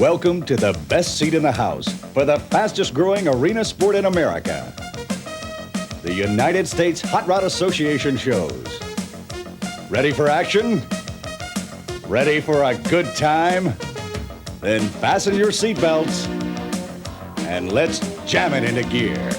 Welcome to the best seat in the house for the fastest growing arena sport in America. The United States Hot Rod Association shows. Ready for action? Ready for a good time? Then fasten your seatbelts and let's jam it into gear.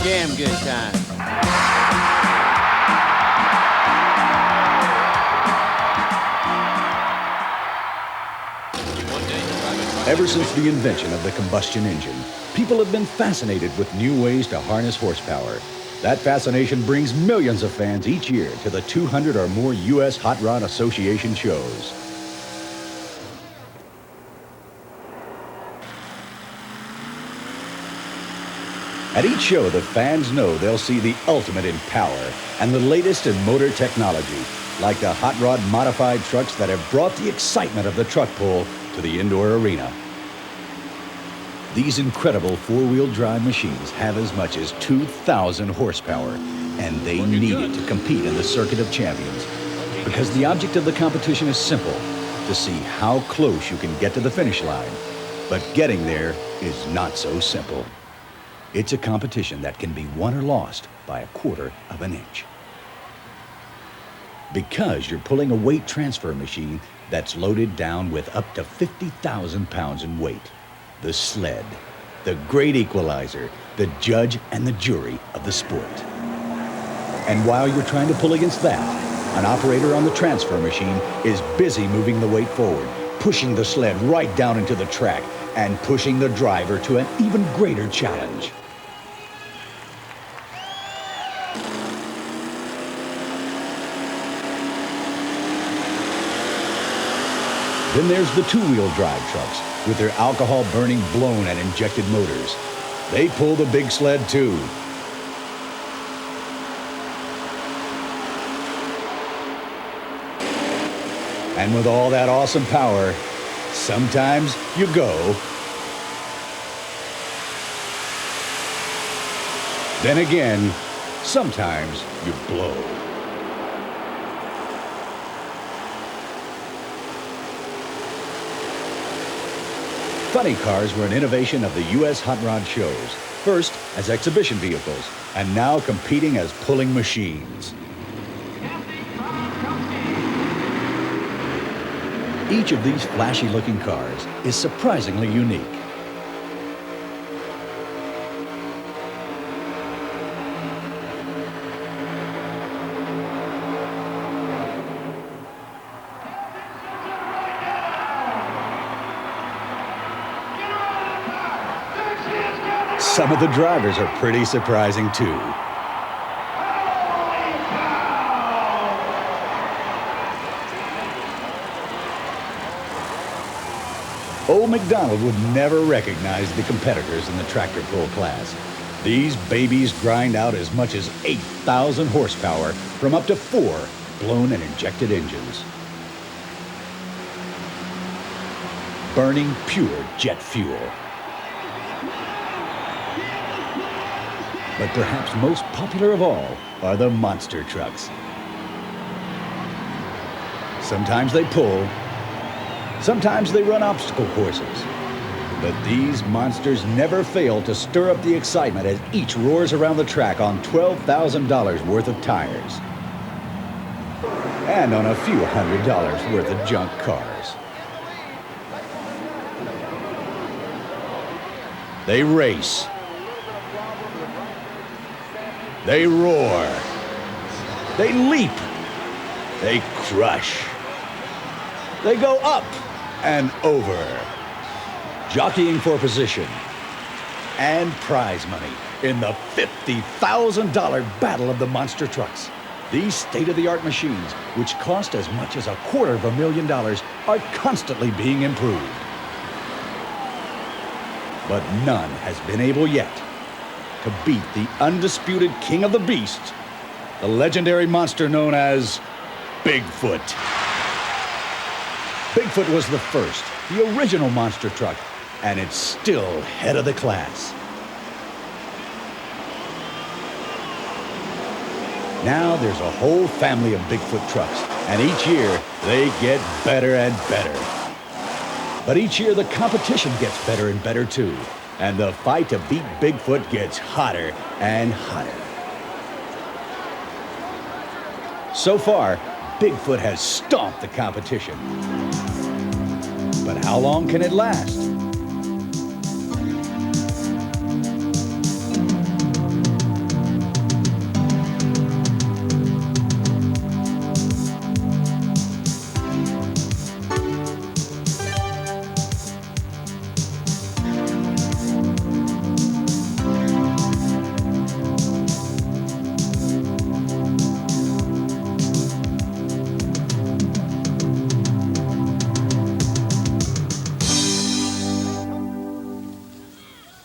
Damn good time. Ever since the invention of the combustion engine, people have been fascinated with new ways to harness horsepower. That fascination brings millions of fans each year to the 200 or more U.S. Hot Rod Association shows. At each show, the fans know they'll see the ultimate in power and the latest in motor technology, like the hot rod modified trucks that have brought the excitement of the truck pull to the indoor arena. These incredible four-wheel drive machines have as much as 2,000 horsepower, and they need it to compete in the Circuit of Champions, because the object of the competition is simple: to see how close you can get to the finish line. But getting there is not so simple. It's a competition that can be won or lost by 1/4 of an inch. Because you're pulling a weight transfer machine that's loaded down with up to 50,000 pounds in weight. The sled, the great equalizer, the judge and the jury of the sport. And while you're trying to pull against that, an operator on the transfer machine is busy moving the weight forward, pushing the sled right down into the track, and pushing the driver to an even greater challenge. Then there's the two-wheel drive trucks with their alcohol-burning blown and injected motors. They pull the big sled too. And with all that awesome power, sometimes you go. Then again, sometimes you blow. Funny cars were an innovation of the U.S. Hot Rod shows, first as exhibition vehicles, and now competing as pulling machines. Each of these flashy-looking cars is surprisingly unique. Some of the drivers are pretty surprising too. Old MacDonald would never recognize the competitors in the tractor pull class. These babies grind out as much as 8,000 horsepower from up to 4 blown and injected engines. Burning pure jet fuel. But perhaps most popular of all are the monster trucks. Sometimes they pull, sometimes they run obstacle courses. But these monsters never fail to stir up the excitement as each roars around the track on $12,000 worth of tires. And on a few $100s worth of junk cars. They race. They roar. They leap. They crush. They go up and over, jockeying for position and prize money in the $50,000 battle of the monster trucks. These state-of-the-art machines, which cost as much as $250,000, are constantly being improved. But none has been able yet to beat the undisputed king of the beasts, the legendary monster known as Bigfoot. Bigfoot was the first, the original monster truck, and it's still head of the class. Now there's a whole family of Bigfoot trucks, and each year they get better and better. But each year the competition gets better and better too, and the fight to beat Bigfoot gets hotter and hotter. So far, Bigfoot has stomped the competition. But how long can it last?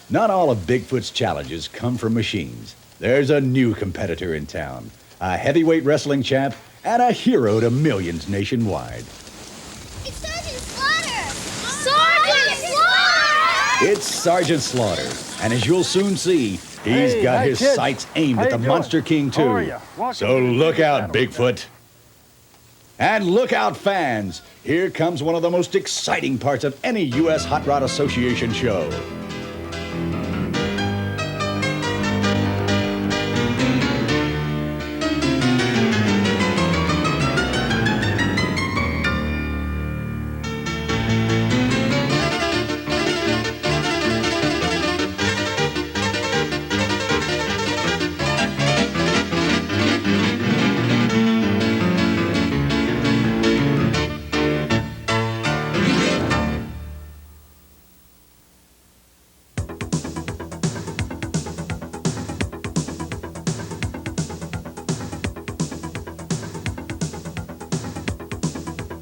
Not all of Bigfoot's challenges come from machines. There's a new competitor in town, a heavyweight wrestling champ and a hero to millions nationwide. It's Sgt Slaughter! Sgt Slaughter! It's Sgt Slaughter, and as you'll soon see, he's got his sights aimed at the Monster King too. So look out, Bigfoot. And look out, fans! Here comes one of the most exciting parts of any U.S. Hot Rod Association show.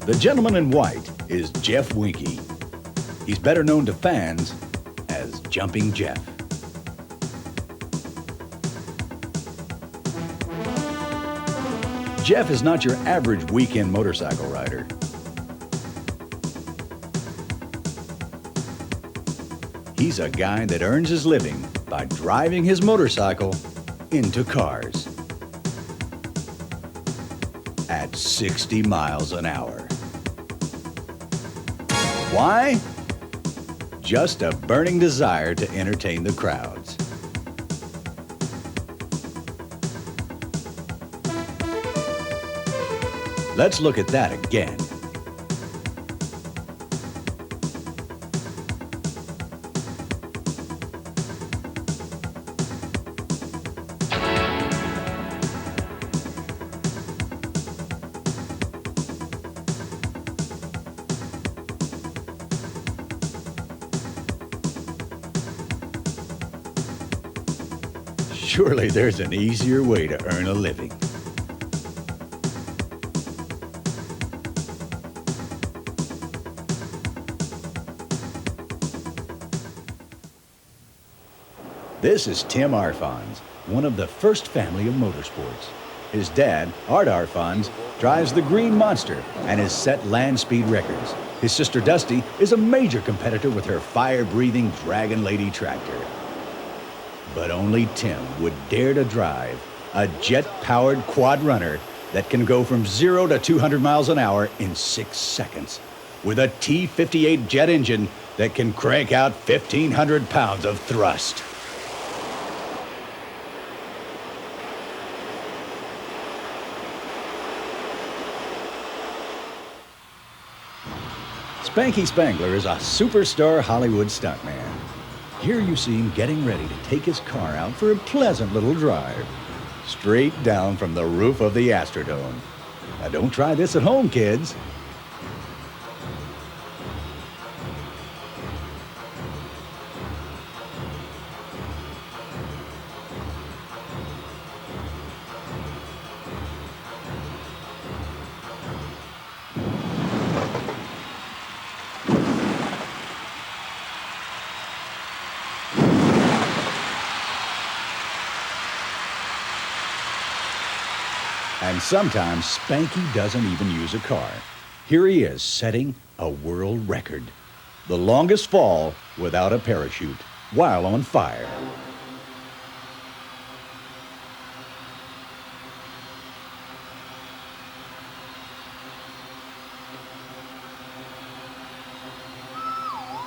The gentleman in white is Jeff Winky. He's better known to fans as Jumping Jeff. Jeff is not your average weekend motorcycle rider. He's a guy that earns his living by driving his motorcycle into cars at 60 miles an hour. Why? Just a burning desire to entertain the crowds. Let's look at that again. Surely there's an easier way to earn a living. This is Tim Arfons, one of the first family of motorsports. His dad, Art Arfons, drives the Green Monster and has set land speed records. His sister Dusty is a major competitor with her fire-breathing Dragon Lady tractor. But only Tim would dare to drive a jet-powered quad runner that can go from 0 to 200 miles an hour in 6 seconds, with a T-58 jet engine that can crank out 1,500 pounds of thrust. Spanky Spangler is a superstar Hollywood stuntman. Here you see him getting ready to take his car out for a pleasant little drive, straight down from the roof of the Astrodome. Now don't try this at home, kids. And sometimes Spanky doesn't even use a car. Here he is setting a world record. The longest fall without a parachute while on fire.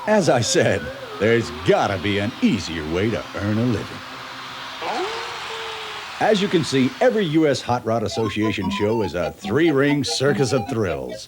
As I said, there's gotta be an easier way to earn a living. As you can see, every U.S. Hot Rod Association show is a three-ring circus of thrills.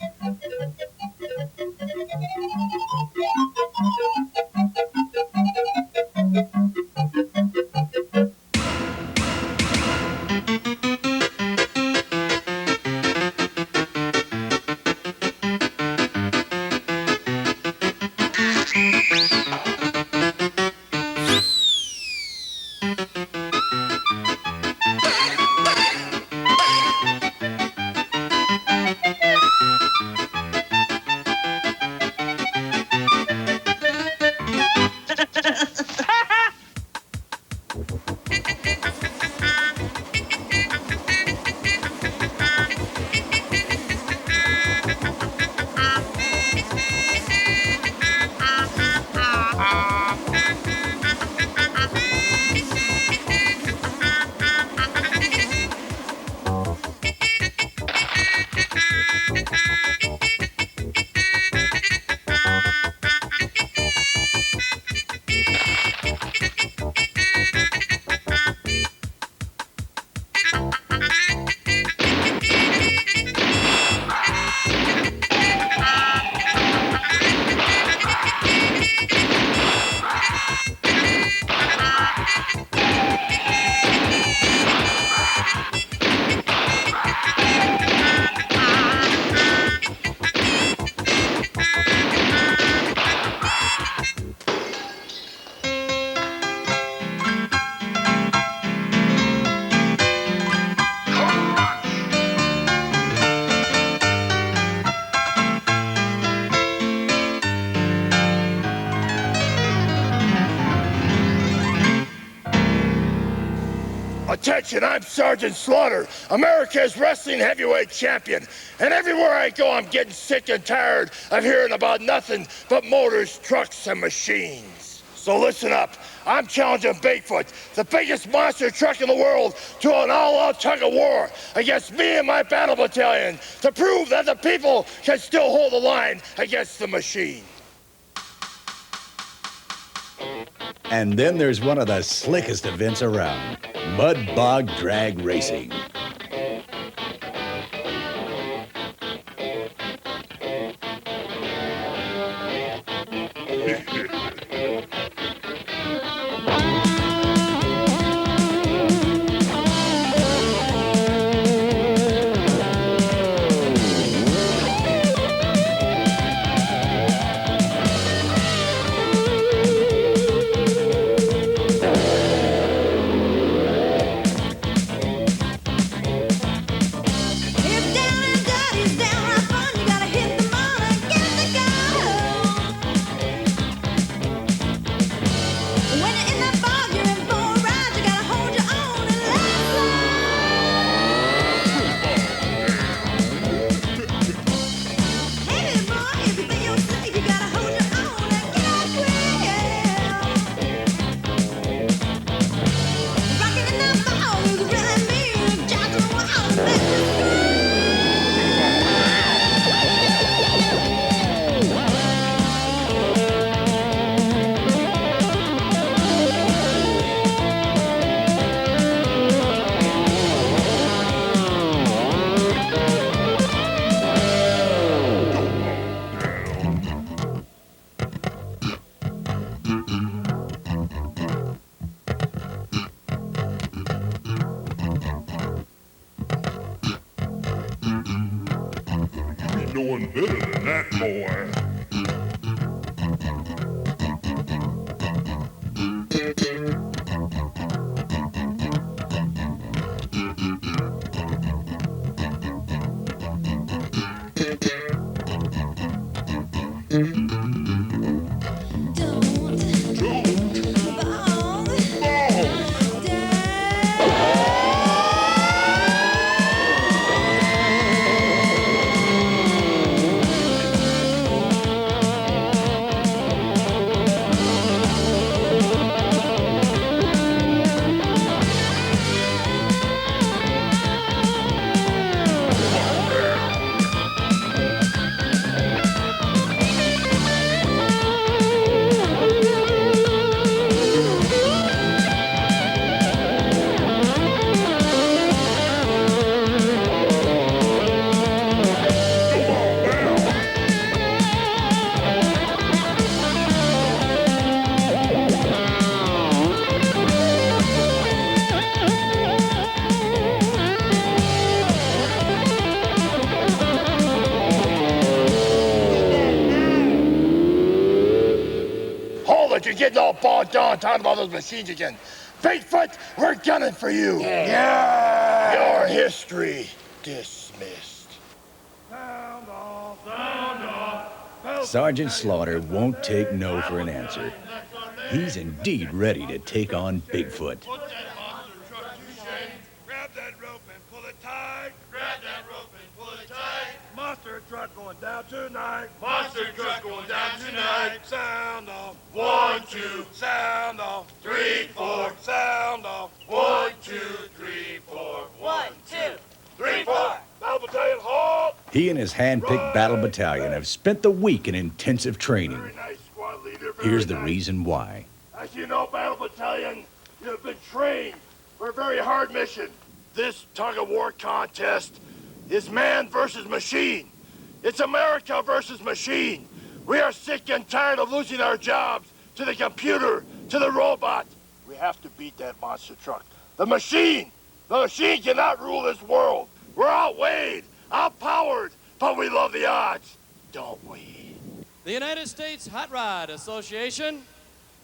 Attention, I'm Sgt Slaughter, America's wrestling heavyweight champion. And everywhere I go, I'm getting sick and tired of hearing about nothing but motors, trucks, and machines. So listen up. I'm challenging Bigfoot, the biggest monster truck in the world, to an all-out tug of war against me and my Battle Battalion to prove that the people can still hold the line against the machine. And then there's one of the slickest events around, Mud Bog Drag Racing. doing better than that, boy. You're getting all bogged down talking about those machines again. Bigfoot, we're gunning for you. Yeah. Your history dismissed. Sound off, sound off. Sergeant Slaughter won't take no for an answer. He's indeed ready to take on Bigfoot. Grab that rope and pull it tight. Grab that rope and pull it tight. Monster truck going down tonight. Monster truck going down tonight. Sound off. 1, 2. Sound off. 3, 4. Sound off. 1, 2, 3, 4. 1, 2, 3, 4. Battle Battalion, halt! He and his hand-picked Battle Battalion have spent the week in intensive training. Very nice, squad leader. Here's the reason why. As you know, Battle Battalion, you have been trained for a very hard mission. This tug-of-war contest is man versus machine. It's America versus machine. We are sick and tired of losing our jobs to the computer, to the robot. We have to beat that monster truck. The machine cannot rule this world. We're outweighed, outpowered, but we love the odds, don't we? The United States Hot Rod Association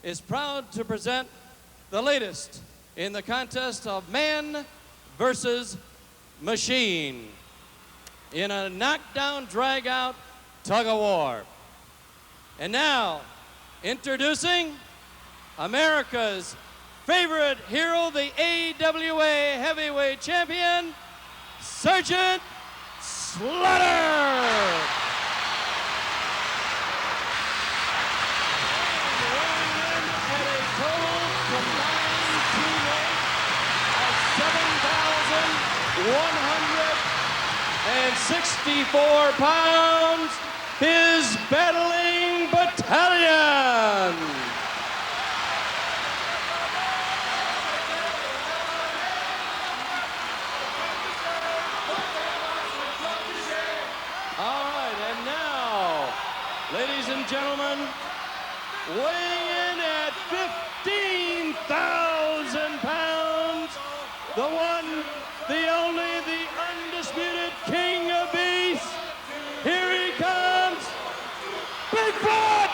is proud to present the latest in the contest of man versus machine in a knockdown, drag-out tug-of-war. And now, introducing America's favorite hero, the AWA heavyweight champion, Sgt Slaughter! £164, his battling battalion. All right, and now, ladies and gentlemen, weighing in at 15,000 pounds, the one, the only, the undisputed king of beasts. Here he comes, Bigfoot!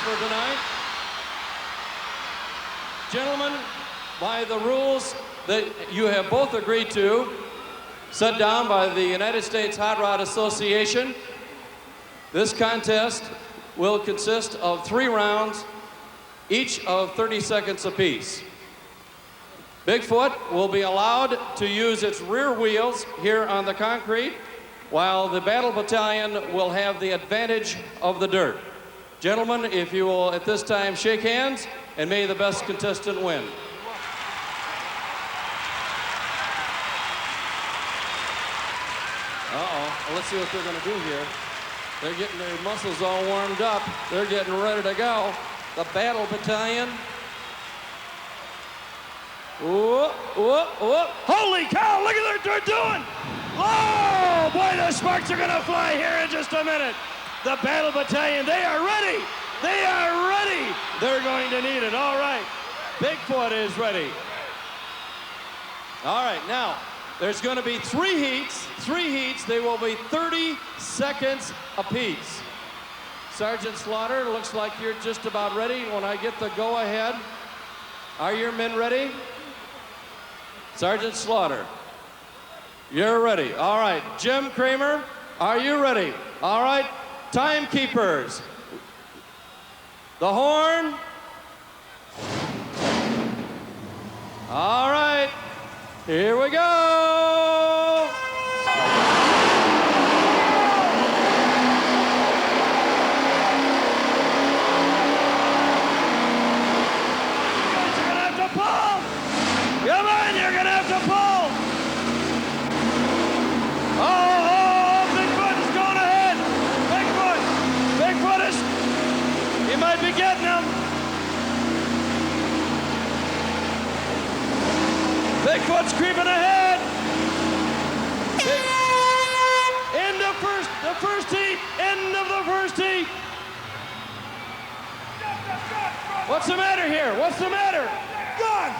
For tonight. Gentlemen, by the rules that you have both agreed to, set down by the United States Hot Rod Association, this contest will consist of 3 rounds, each of 30 seconds apiece. Bigfoot will be allowed to use its rear wheels here on the concrete, while the Battle Battalion will have the advantage of the dirt. Gentlemen, if you will at this time shake hands, and may the best contestant win. Uh-oh, well, let's see what they're gonna do here. They're getting their muscles all warmed up. They're getting ready to go. the Battle Battalion. Whoa, whoa, whoa. Holy cow, look at what they're doing. Oh, boy, the sparks are gonna fly here in just a minute. The Battle Battalion, they are ready. They are ready. They're going to need it, all right. Bigfoot is ready. All right, now, there's gonna be three heats. They will be 30 seconds apiece. Sergeant Slaughter, looks like you're just about ready. When I get the go-ahead, are your men ready? Sergeant Slaughter, you're ready. All right, Jim Kramer, are you ready? All right, timekeepers. The horn. All right, here we go. Come on, you're gonna have to pull! Oh, Bigfoot is going ahead! Bigfoot is... He might be getting him! Bigfoot's creeping ahead! End of the first heat! End of the first heat! What's the matter here? What's the matter? Gun!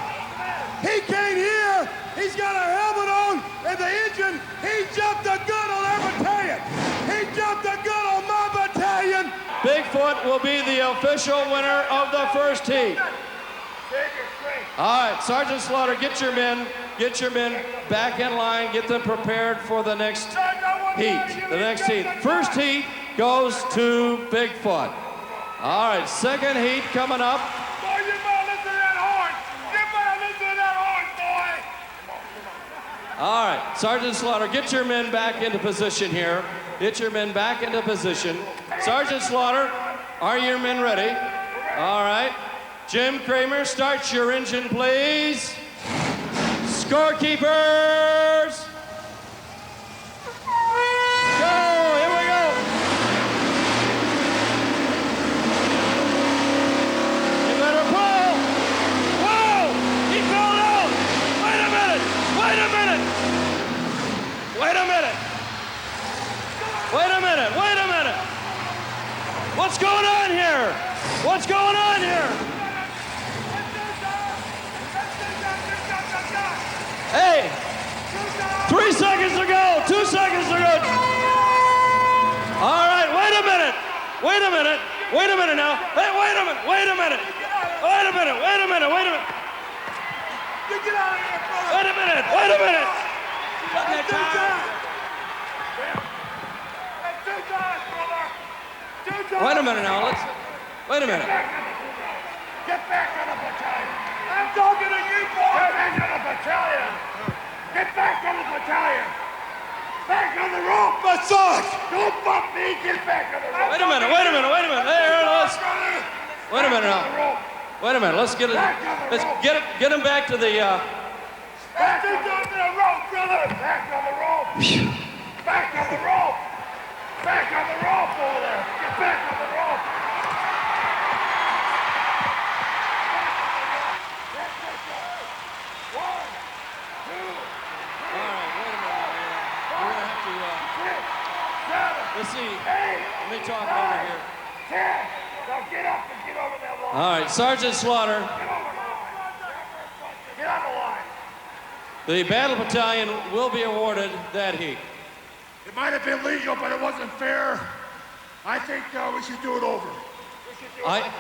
He can't hear! He's got a helmet on, and the engine, he jumped the gun on our battalion! He jumped the gun on my battalion! Bigfoot will be the official winner of the first heat. All right, Sergeant Slaughter, get your men back in line, get them prepared for the next heat. First heat goes to Bigfoot. All right, second heat coming up. All right, Sergeant Slaughter, get your men back into position here. Get your men back into position. Sergeant Slaughter, are your men ready? All right. Jim Kramer, start your engine, please. Scorekeepers. Go, here we go. You better pull. Whoa, he fell down. Wait a minute. What's going on here? Hey, 3 seconds to go, 2 seconds to go. All right, wait a minute now. Hey, wait a minute. Wait a minute. Wait a minute. Wait a minute now, wait a minute. Get back on the battalion! I'm talking to you, boy! Get back on the battalion! Get back on the battalion! Back on the rope! Massage! Don't bump me! Get back on the rope! Wait a minute. Hey, let's... Wait a minute now. Wait a minute, let's get him back to the... Back on the rope, brother! Back on the rope! Back on the rope! Back on the rope over there! Get back on the rope! Let's see. Let me talk over here. 10. Now get up and get over that wall. All right, Sergeant Slaughter. Get on the line. The Battle Battalion will be awarded that heat. It might have been legal, but it wasn't fair. I think we should do it over. I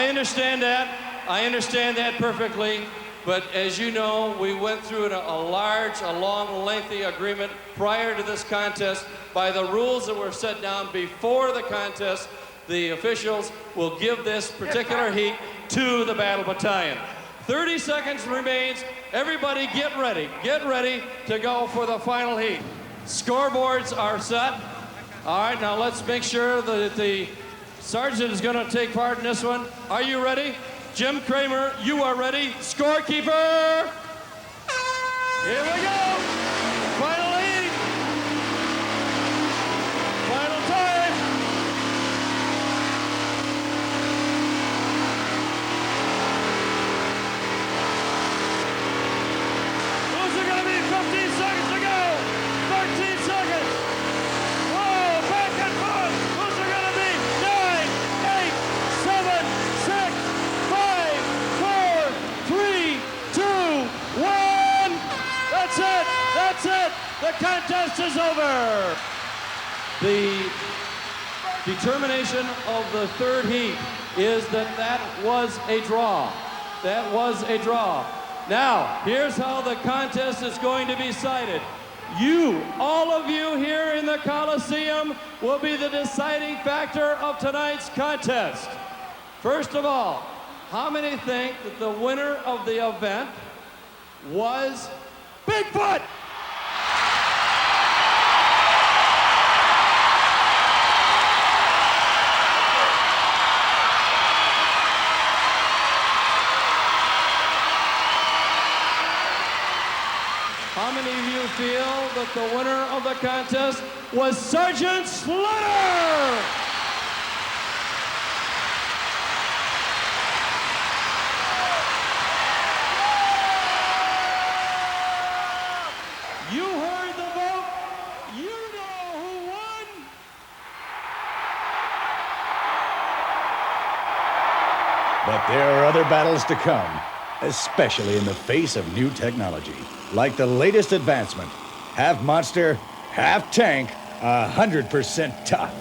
understand that. I understand that perfectly. But as you know, we went through a long, lengthy agreement prior to this contest. By the rules that were set down before the contest, the officials will give this particular heat to the Battle Battalion. 30 seconds remains. Everybody get ready. Get ready to go for the final heat. Scoreboards are set. All right, now let's make sure that the sergeant is going to take part in this one. Are you ready? Jim Kramer, you are ready. Scorekeeper! Here we go! Final heat! Final time! The determination of the third heat is that was a draw. That was a draw. Now, here's how the contest is going to be decided. You, all of you here in the Coliseum, will be the deciding factor of tonight's contest. First of all, how many think that the winner of the event was Bigfoot? How many of you feel that the winner of the contest was Sgt Slaughter? You heard the vote. You know who won. But there are other battles to come, especially in the face of new technology. Like the latest advancement, half monster, half tank, 100% tough.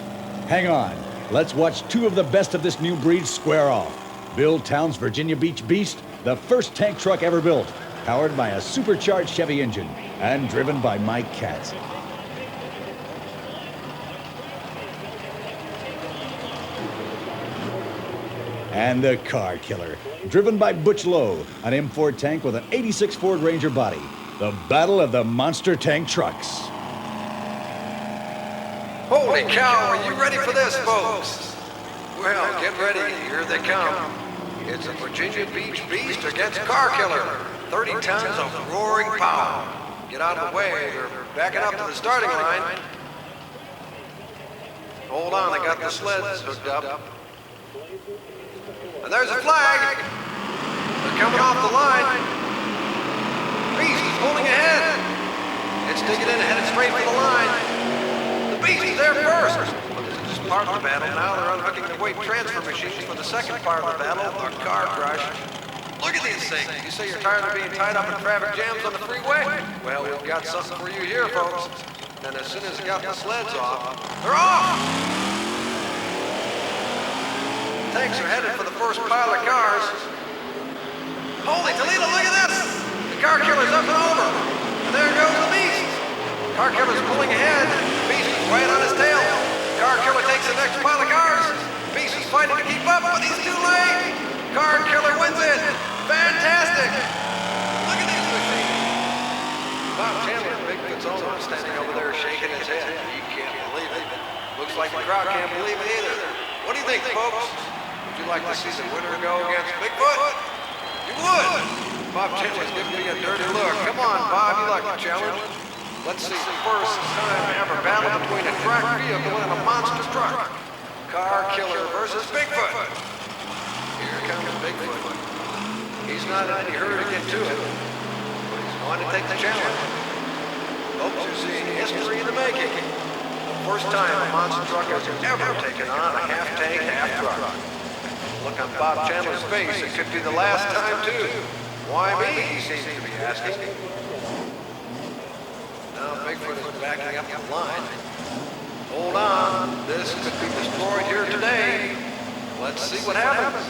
Hang on, let's watch two of the best of this new breed square off. Bill Towne's Virginia Beach Beast, the first tank truck ever built, powered by a supercharged Chevy engine and driven by Mike Katz. And the Car Killer, driven by Butch Lowe, an M4 tank with an 86 Ford Ranger body. The Battle of the Monster Tank Trucks. Holy cow, are you ready for this, folks? Well, get ready, here they come. It's a Virginia Beach Beast against Car Killer. 30 tons of roaring power. Get out of the way, they're backing up to the starting line. Hold on, I got the sleds hooked up. And there's a flag. They're coming off the line. Beast is pulling ahead. It's digging in and headed straight for the line. The Beast is there first. But this is just part of the battle. Now they're unhooking the weight transfer machines for the second part of the battle, a car crush. Look at these things. You say you're tired of being tied up in traffic jams on the freeway? Well, we've got something for you here, folks. And as soon as they got the sleds off, they're off! Tanks are headed for the first pile of cars. Holy Toledo, look at this! The Car Killer's up and over. And there goes the Beast. Car Killer's pulling ahead. Beast is right on his tail. Car Killer takes the next pile of cars. Beast is fighting to keep up, but he's too late. Car Killer wins it. Fantastic. Look at these machines. Bob Chandler, Bigfoot's owner, standing over there shaking his head. He can't believe it. Looks like the crowd can't believe it either. What do you think, folks? Would you like to see the winner go against Bigfoot? You would! Bob Chandler's giving me a dirty look. Come on, Bob, you like the challenge? Let's see the first time ever battle between a track vehicle and a monster truck. Car Killer versus Bigfoot. Here comes Bigfoot. He's not in any hurry to get to it, but he's going to take the challenge. Folks are seeing history in the making. The first time a monster truck has ever taken on a half-tank, half-truck. Look on Bob Chandler's face, it could be the last time, too. Why me, he seems to be asking. Now Bigfoot is backing up the line. Hold on, this could be destroyed here today. Let's see what happens.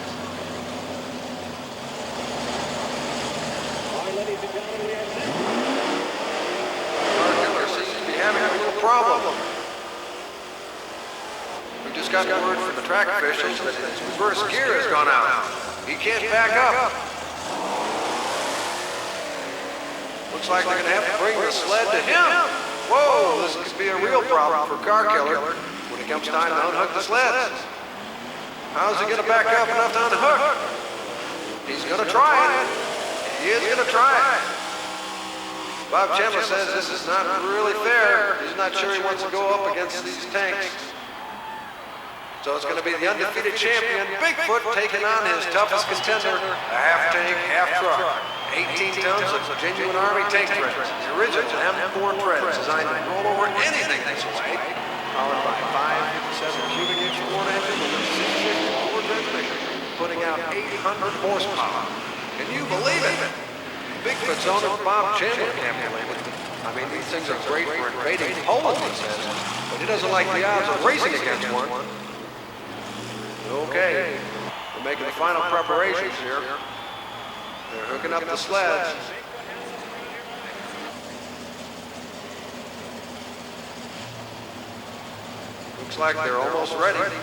Car Killer seems to be having a little problem. We just got word from the track officials that his reverse gear has gone out. He can't back up. Looks like they're going to have to bring the sled to him. Whoa, this could be a real problem for Car Killer when it comes time to unhook the sleds. How's he going to back up enough to unhook? He's going to try it. He is going to try it. Bob Chandler says this is not really fair. He's not sure he wants to go up against these tanks. So it's going to be the undefeated champion, Bigfoot, taking on his toughest contender, a half-tank, half-truck. 18 tons of genuine Army tank treads. The original M4 treads designed to roll over anything this way. Powered by 557 cubic inch Ford engine with a 650 Ford transmission, putting out 800 horsepower. Can you believe it? Bigfoot's owner, Bob Chandler, can't believe it. I mean, these things are great for invading Poland, he says, but He doesn't like the odds of racing against one. Okay, we're making the final preparations here. They're hooking up the sleds. Looks like they're almost ready.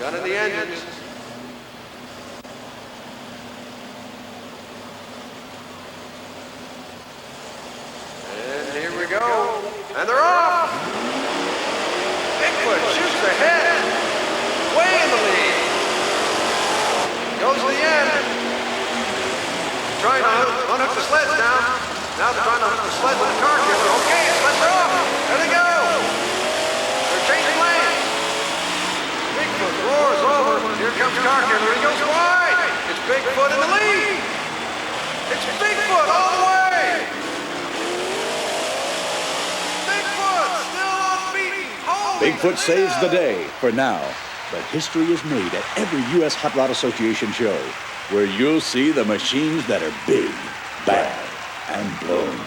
Gunning the engines. And here we go. And they're off! Bigfoot shoots ahead. Way in the lead. Goes to the end. Trying to unhook the sleds now. Now they're trying to hook the sled with the car killer. Okay, sleds are off. There they go. They're changing lanes. Bigfoot roars over. Here comes car killer. He goes wide. It's Bigfoot in the lead. It's Bigfoot all the way. Bigfoot still unbeaten. Holy Bigfoot saves the man. day for now, but history is made at every U.S. Hot Rod Association show, where you'll see the machines that are big, bad, and blown.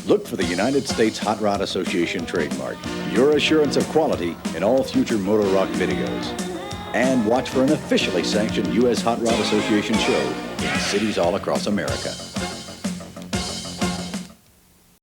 Look for the United States Hot Rod Association trademark, your assurance of quality in all future Motor Rock videos. And watch for an officially sanctioned U.S. Hot Rod Association show in cities all across America.